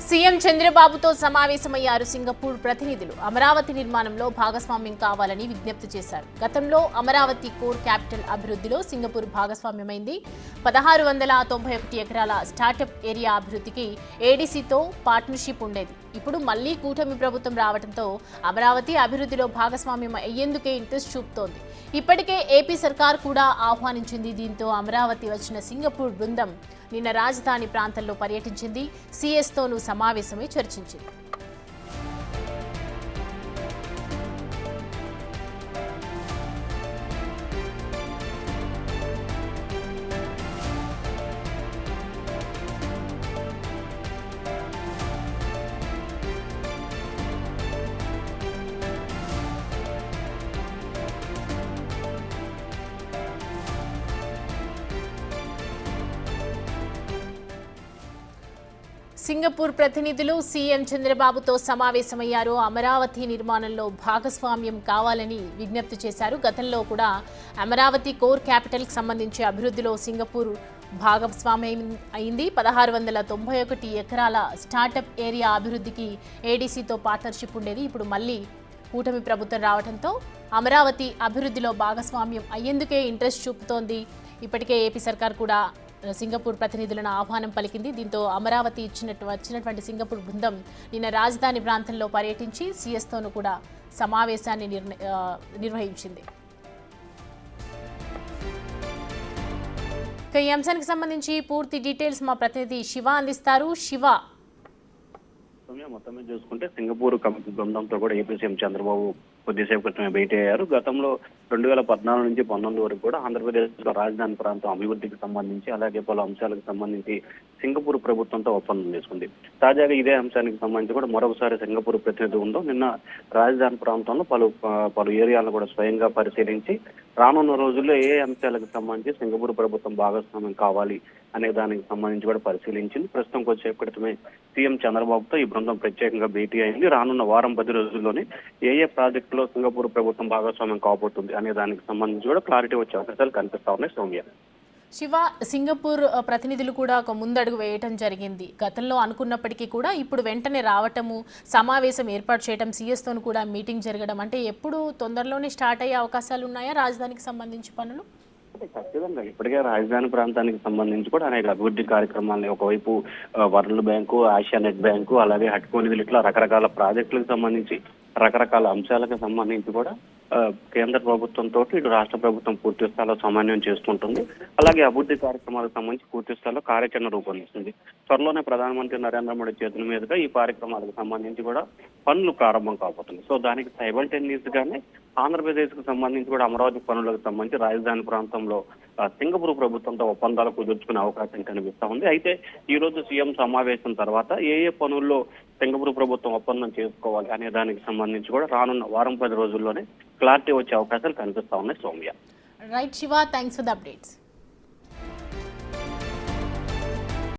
CM చంద్రబాబుతో సమావేశమయ్యారు Singapore ప్రతినిధులు. అమరావతి నిర్మాణంలో భాగస్వామ్యం కావాలని విజ్ఞప్తి చేశారు. గతంలో అమరావతి కోర్ క్యాపిటల్ అభివృద్ధిలో సింగపూర్ భాగస్వామ్యమైంది. 1691 ఎకరాల స్టార్టప్ ఏరియా అభివృద్ధికి ఏడీసీతో పార్ట్నర్షిప్ ఉండేది. ఇప్పుడు మళ్లీ కూటమి ప్రభుత్వం రావడంతో అమరావతి అభివృద్ధిలో భాగస్వామ్యం అయ్యేందుకే ఇంట్రెస్ట్ చూపుతోంది. ఇప్పటికే ఏపీ సర్కార్ కూడా ఆహ్వానించింది. దీంతో అమరావతి వచ్చిన సింగపూర్ బృందం నిన్న రాజధాని ప్రాంతంలో పర్యటించింది. సీఎస్తోనూ సమావేశమై చర్చించింది. సింగపూర్ ప్రతినిధులు సీఎం చంద్రబాబుతో సమావేశమయ్యారు. అమరావతి నిర్మాణంలో భాగస్వామ్యం కావాలని విజ్ఞప్తి చేశారు. గతంలో కూడా అమరావతి కోర్ క్యాపిటల్కి సంబంధించి అభివృద్ధిలో సింగపూర్ భాగస్వామ్యం అయింది. 1691 ఎకరాల స్టార్టప్ ఏరియా అభివృద్ధికి ఏడీసీతో పార్ట్నర్షిప్ ఉండేది. ఇప్పుడు మళ్ళీ కూటమి ప్రభుత్వం రావడంతో అమరావతి అభివృద్ధిలో భాగస్వామ్యం అయ్యేందుకే ఇంట్రెస్ట్ చూపుతోంది. ఇప్పటికే ఏపీ సర్కార్ కూడా సింగపూర్ ప్రతినిధులను ఆహ్వానం పలికింది. దీంతో అమరావతి వచ్చినటువంటి సింగపూర్ బృందం నిన్న రాజధాని ప్రాంతంలో పర్యటించి సీఎస్తోనూ కూడా సమావేశాన్ని నిర్వహించింది. ఈ అంశానికి సంబంధించి పూర్తి డీటెయిల్స్ మా ప్రతినిధి శివ అందిస్తారు. శివ, మొత్తం మీద చూసుకుంటే సింగపూర్ బృందంతో కూడా ఏపీ సీఎం చంద్రబాబు కొద్దిసేపు క్రితమే భేటీ అయ్యారు. గతంలో 2014 నుంచి 19 వరకు కూడా ఆంధ్రప్రదేశ్ లో రాజధాని ప్రాంతం అభివృద్ధికి సంబంధించి అలాగే పలు అంశాలకు సంబంధించి సింగపూర్ ప్రభుత్వంతో ఒప్పందం చేసుకుంది. తాజాగా ఇదే అంశానికి సంబంధించి కూడా మరొకసారి సింగపూర్ ప్రతినిధి ఉందో నిన్న రాజధాని ప్రాంతంలో పలు ఏరియాలను కూడా స్వయంగా పరిశీలించి రానున్న రోజుల్లో ఏ అంశాలకు సంబంధించి సింగపూర్ ప్రభుత్వం భాగస్వామ్యం కావాలి అనే దానికి సంబంధించి కూడా పరిశీలించింది. ప్రస్తుతం కొద్దిసేపు క్రితమే సీఎం చంద్రబాబుతో ఈ బృందం ప్రత్యేకంగా భేటీ అయింది. రానున్న వారం 10 రోజుల్లోనే ఏ ప్రాజెక్టులో సింగపూర్ ప్రభుత్వం భాగస్వామ్యం కాబోతుంది అనే దానికి సంబంధించి కూడా క్లారిటీ వచ్చే అవకాశాలు కనిపిస్తా ఉన్నాయి. సౌమ్య, శివ, సింగపూర్ ప్రతినిధులు కూడా ఒక ముందడుగు వేయటం జరిగింది. గతంలో అనుకున్నప్పటికీ కూడా ఇప్పుడు వెంటనే రావటము, సమావేశం ఏర్పాటు చేయడం, సీఎస్తో కూడా మీటింగ్ జరగడం అంటే ఎప్పుడు తొందరలోనే స్టార్ట్ అయ్యే అవకాశాలు ఉన్నాయా రాజధానికి సంబంధించి పనులు? ఖచ్చితంగా ఇప్పటికే రాజధాని ప్రాంతానికి సంబంధించి కూడా అనేక అభివృద్ధి కార్యక్రమాలని ఒకవైపు వరల్డ్ బ్యాంకు, ఆసియానెట్ బ్యాంకు, అలాగే హట్కో నిధులు ఇట్లా రకరకాల ప్రాజెక్టులకు సంబంధించి రకరకాల అంశాలకు సంబంధించి కూడా కేంద్ర ప్రభుత్వంతో ఇటు రాష్ట్ర ప్రభుత్వం పూర్తి స్థాయిలో సమన్వయం చేసుకుంటుంది. అలాగే అభివృద్ధి కార్యక్రమాలకు సంబంధించి పూర్తి స్థాయిలో కార్యాచరణ రూపొందిస్తుంది. త్వరలోనే ప్రధానమంత్రి నరేంద్ర మోడీ చేతుల మీదుగా ఈ కార్యక్రమాలకు సంబంధించి కూడా పనులు ప్రారంభం కాబోతుంది. సో దానికి సైమల్టేనియస్ గానే ఆంధ్రప్రదేశ్ కు సంబంధించి కూడా అమరావతి పనులకు సంబంధించి రాజధాని ప్రాంతంలో సింగపూర్ ప్రభుత్వంతో ఒప్పందాలు కుదుర్చుకునే అవకాశం కనిపిస్తా ఉంది. అయితే ఈ రోజు సీఎం సమావేశం తర్వాత ఏ పనుల్లో సింగపూర్ ప్రభుత్వం ఒప్పందం చేసుకోవాలి అనే దానికి సంబంధించి కూడా రానున్న వారం 10 రోజుల్లోనే క్లారిటీ వచ్చే అవకాశాలు కనిపిస్తా ఉన్నాయి. Soumya, right Shiva, thanks for the updates.